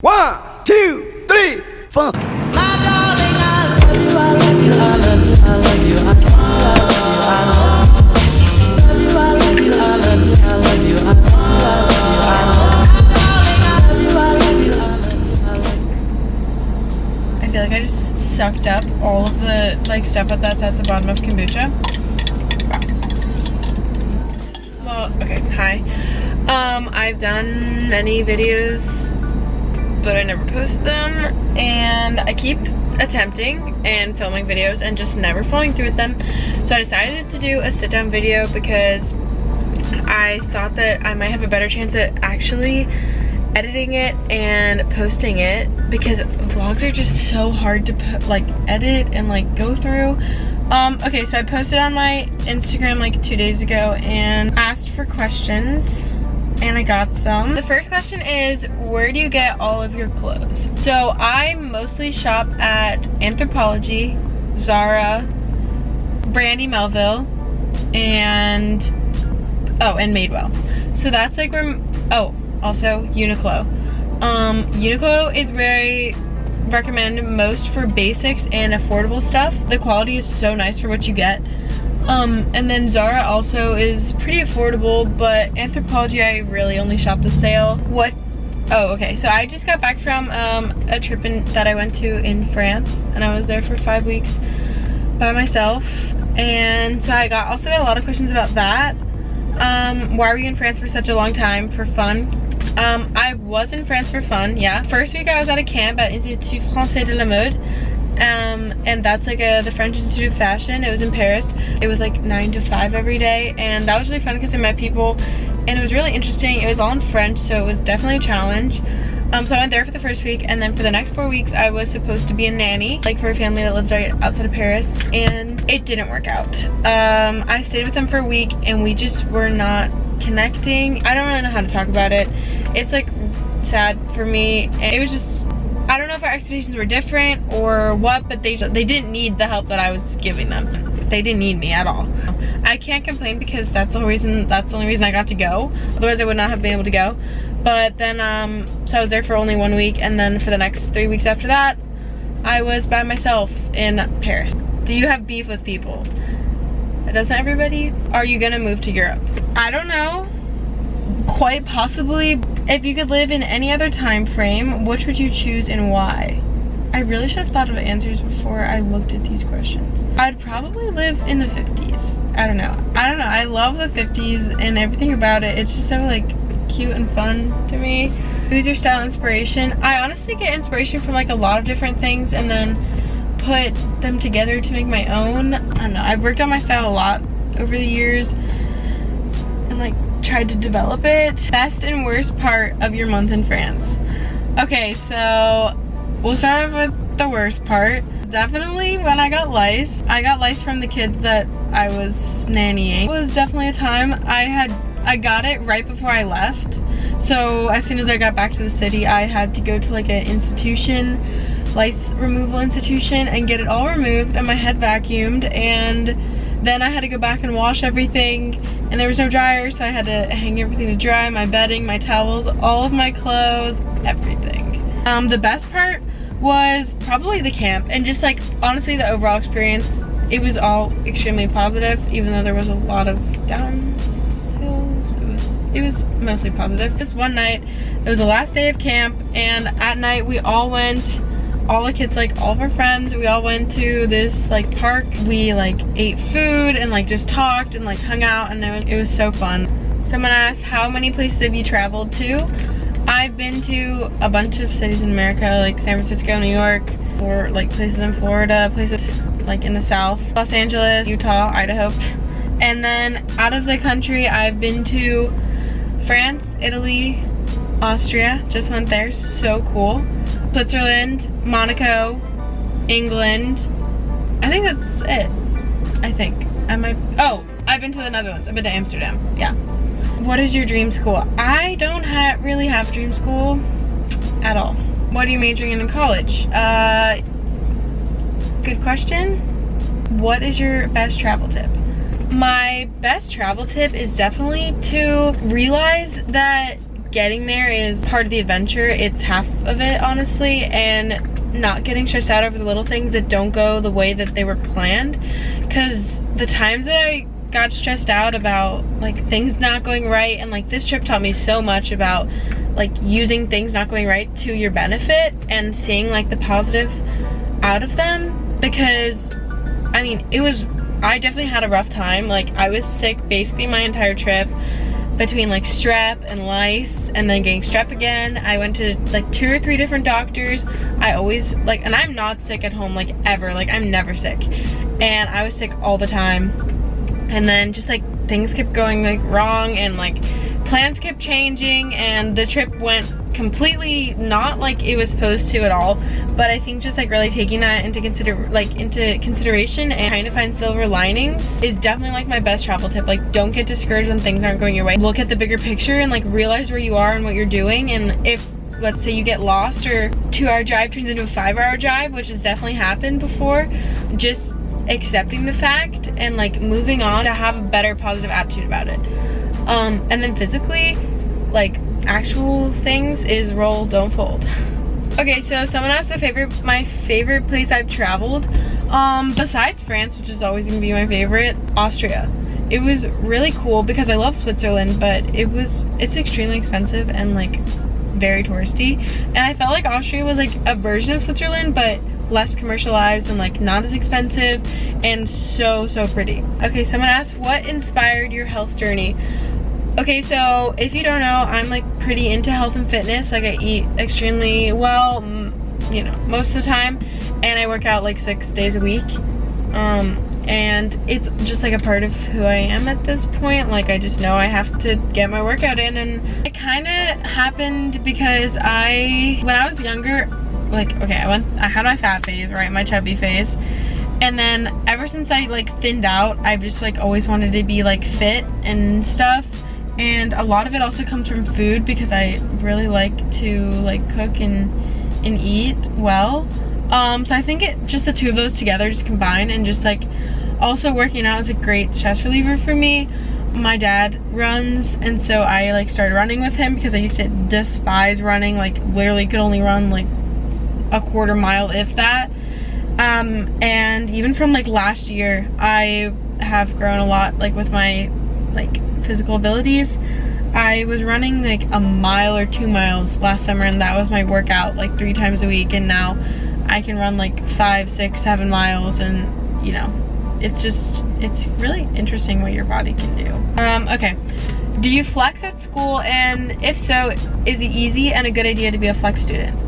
1, 2, 3, funk it. My darling, I love you, I love you, I love you, I love you, I love you, I love you, I love you, I love you, I love you, I love you, I love you, I love you. I feel like I just sucked up all of the stuff that's at the bottom of kombucha. Wow. Well, okay, hi. I've done many videos, but I never post them, and I keep attempting and filming videos and just never following through with them. So I decided to do a sit-down video because I thought that I might have a better chance at actually editing it and posting it, because vlogs are just so hard to edit and go through. Okay, so I posted on my Instagram 2 days ago and asked for questions, and I got some. The first question is, where do you get all of your clothes? So I mostly shop at Anthropologie, Zara, Brandy Melville, and Madewell. So that's where, also Uniqlo. Uniqlo is where I recommend most for basics and affordable stuff. The quality is so nice for what you get. And then Zara also is pretty affordable, but Anthropologie I really only shop the sale. Okay, so I just got back from a trip that I went to in France, and I was there for 5 weeks by myself, and so I also got a lot of questions about that. Why were you in France for such a long time? For fun? I was in France for fun, yeah. First week I was at a camp at Institut Français de la Mode, and that's the French Institute of Fashion. It was in Paris. It was 9 to 5 every day, and that was really fun because I met people, and it was really interesting. It was all in French, so it was definitely a challenge. So I went there for the first week, and then for the next 4 weeks I was supposed to be a nanny, for a family that lived right outside of Paris, and it didn't work out. I stayed with them for a week, and we just were not connecting. I don't really know how to talk about it. It's sad for me. It was just, I don't know if our expectations were different or what, but they didn't need the help that I was giving them. They didn't need me at all. I can't complain because that's the only reason I got to go. Otherwise I would not have been able to go. But then, so I was there for only 1 week, and then for the next 3 weeks after that, I was by myself in Paris. Do you have beef with people? Doesn't everybody? Are you gonna move to Europe? I don't know. Quite possibly. If you could live in any other time frame, which would you choose and why? I really should have thought of answers before I looked at these questions. I'd probably live in the 50s. I don't know. I love the 50s and everything about it. It's just so cute and fun to me. Who's your style inspiration? I honestly get inspiration from a lot of different things and then put them together to make my own. I don't know. I've worked on my style a lot over the years and tried to develop it. Best and worst part of your month in France. Okay, so we'll start off with the worst part. Definitely when I got lice. I got lice from the kids that I was nannying. It was definitely a time. I got it right before I left. So as soon as I got back to the city, I had to go to an institution, lice removal institution, and get it all removed and my head vacuumed, and then I had to go back and wash everything, and there was no dryer, so I had to hang everything to dry, my bedding, my towels, all of my clothes, everything. The best part was probably the camp, and just honestly the overall experience. It was all extremely positive, even though there was a lot of downhills. It was mostly positive. This one night, it was the last day of camp, and at night we all went, all the kids, all of our friends, we all went to this park. We ate food and just talked and hung out, and it was so fun. Someone asked, how many places have you traveled to? I've been to a bunch of cities in America, San Francisco, New York, or places in Florida, places in the South, Los Angeles, Utah, Idaho. And then out of the country, I've been to France, Italy, Austria, just went there, so cool. Switzerland, Monaco, England. I think that's it. I think. I've been to the Netherlands. I've been to Amsterdam, yeah. What is your dream school? I don't really have dream school at all. What are you majoring in college? Good question. What is your best travel tip? My best travel tip is definitely to realize that getting there is part of the adventure. It's half of it, honestly, and not getting stressed out over the little things that don't go the way that they were planned. Because the times that I got stressed out about like things not going right, and like this trip taught me so much about like using things not going right to your benefit and seeing like the positive out of them. Because I mean, I definitely had a rough time. Like I was sick basically my entire trip, between like strep and lice and then getting strep again. I went to like 2 or 3 different doctors. I always like, and I'm not sick at home like ever, like I'm never sick, and I was sick all the time. And then just like things kept going like wrong, and like plans kept changing, and the trip went completely not like it was supposed to at all. But I think just like really taking that into consideration and trying to find silver linings is definitely like my best travel tip. Like don't get discouraged when things aren't going your way. Look at the bigger picture and like realize where you are and what you're doing. And if let's say you get lost or 2-hour drive turns into a 5-hour drive, which has definitely happened before, just accepting the fact and like moving on to have a better positive attitude about it. And then physically, like actual things is roll, don't fold. Okay, so someone asked my favorite place I've traveled. Besides France, which is always gonna be my favorite, Austria. It was really cool because I love Switzerland, but it's extremely expensive and like very touristy. And I felt like Austria was like a version of Switzerland, but less commercialized and like not as expensive, and so pretty. Okay, someone asked, what inspired your health journey? Okay, so if you don't know, I'm like pretty into health and fitness. Like I eat extremely well, you know, most of the time, and I work out like 6 days a week. And it's just like a part of who I am at this point. Like I just know I have to get my workout in, and it kind of happened because when I was younger, like, okay, I had my fat phase, right, my chubby phase, and then ever since I like thinned out, I've just like always wanted to be like fit and stuff. And a lot of it also comes from food, because I really like to like cook and eat well. So I think just the two of those together just combine, and just like also working out is a great stress reliever for me. My dad runs, and so I like started running with him because I used to despise running. Like literally could only run like a quarter mile, if that. And even from like last year, I have grown a lot like with my like physical abilities. I was running like a mile or 2 miles last summer, and that was my workout like 3 times a week, and now I can run like 5, 6, 7 miles, and you know, it's really interesting what your body can do. Okay, do you flex at school, and if so, is it easy and a good idea to be a flex student?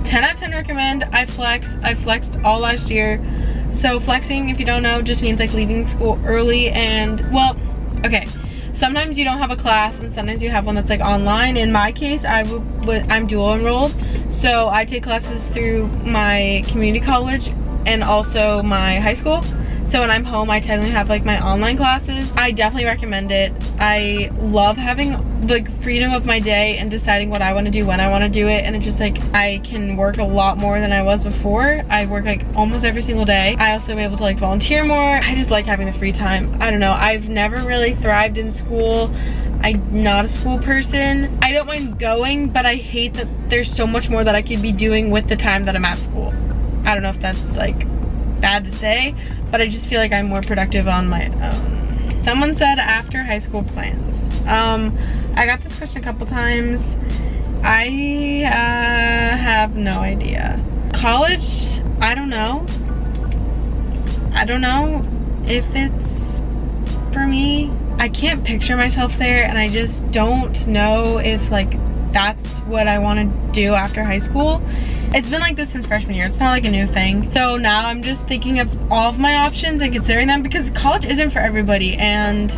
10 out of 10 recommend. I flexed all last year. So flexing, if you don't know, just means like leaving school early. And well, okay, sometimes you don't have a class and sometimes you have one that's like online. In my case, I'm dual enrolled, so I take classes through my community college and also my high school. So when I'm home, I technically have like my online classes. I definitely recommend it. I love having the freedom of my day and deciding what I want to do when I want to do it. And it's just like, I can work a lot more than I was before. I work like almost every single day. I also am able to like volunteer more. I just like having the free time. I don't know. I've never really thrived in school. I'm not a school person. I don't mind going, but I hate that there's so much more that I could be doing with the time that I'm at school. I don't know if that's like bad to say, but I just feel like I'm more productive on my own. Someone said after high school plans. I got this question a couple times. I have no idea. College, I don't know. I don't know if it's for me. I can't picture myself there, and I just don't know if like that's what I want to do after high school. It's been like this since freshman year. It's not like a new thing. So now I'm just thinking of all of my options and considering them, because college isn't for everybody, and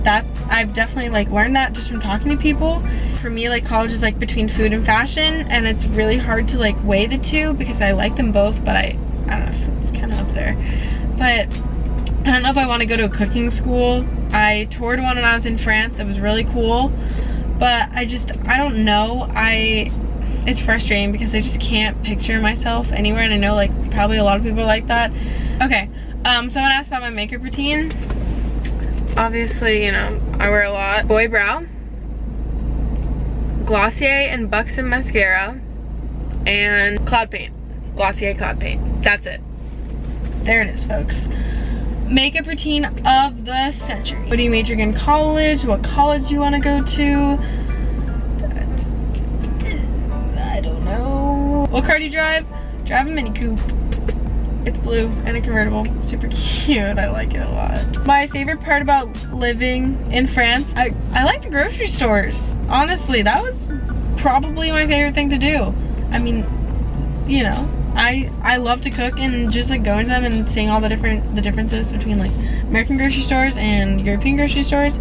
that I've definitely like learned that just from talking to people. For me, like college is like between food and fashion, and it's really hard to like weigh the two because I like them both, but I don't know, it's kind of up there. But I don't know if I want to go to a cooking school. I toured one when I was in France. It was really cool, but I don't know. It's frustrating because I just can't picture myself anywhere, and I know like probably a lot of people are like that. Okay, someone asked about my makeup routine. Obviously, you know, I wear a lot. Boy brow, Glossier and Buxom mascara and cloud paint. Glossier cloud paint. That's it. There it is, folks. Makeup routine of the century. What do you major in college? What college do you want to go to? I don't know. What car do you drive? Drive a Mini Coupe. It's blue and a convertible. Super cute. I like it a lot. My favorite part about living in France, I like the grocery stores. Honestly, that was probably my favorite thing to do. I mean, you know, I love to cook, and just like going to them and seeing all the differences between like American grocery stores and European grocery stores.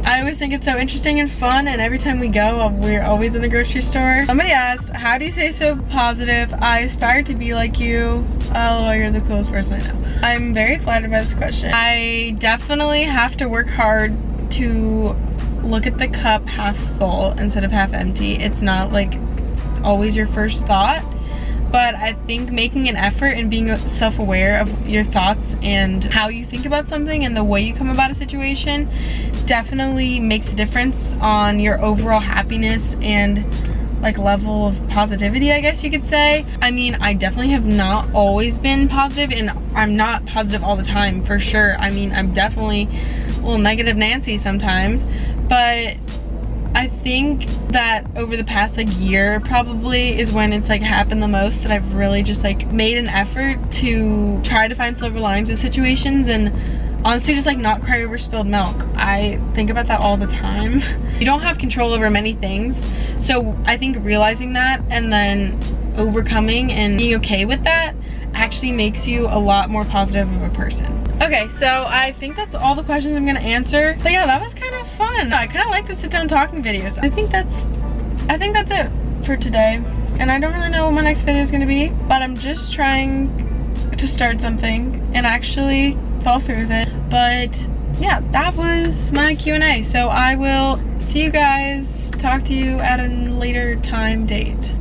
I always think it's so interesting and fun, and every time we go, we're always in the grocery store. Somebody asked, how do you stay so positive? I aspire to be like you. Oh, you're the coolest person I know. I'm very flattered by this question. I definitely have to work hard to look at the cup half full instead of half empty. It's not like always your first thought, but I think making an effort and being self-aware of your thoughts and how you think about something and the way you come about a situation definitely makes a difference on your overall happiness and like level of positivity, I guess you could say. I mean, I definitely have not always been positive, and I'm not positive all the time, for sure. I mean, I'm definitely a little negative Nancy sometimes, but I think that over the past like year probably is when it's like happened the most, that I've really just like made an effort to try to find silver linings of situations and honestly just like not cry over spilled milk. I think about that all the time. You don't have control over many things, so I think realizing that and then overcoming and being okay with that actually makes you a lot more positive of a person. Okay, so I think that's all the questions I'm gonna answer. But yeah, that was kind of fun. I kind of like the sit-down talking videos. I think that's it for today. And I don't really know what my next video is gonna be, but I'm just trying to start something and actually fall through with it. But yeah, that was my Q&A. So I will see you guys, talk to you at a later time date.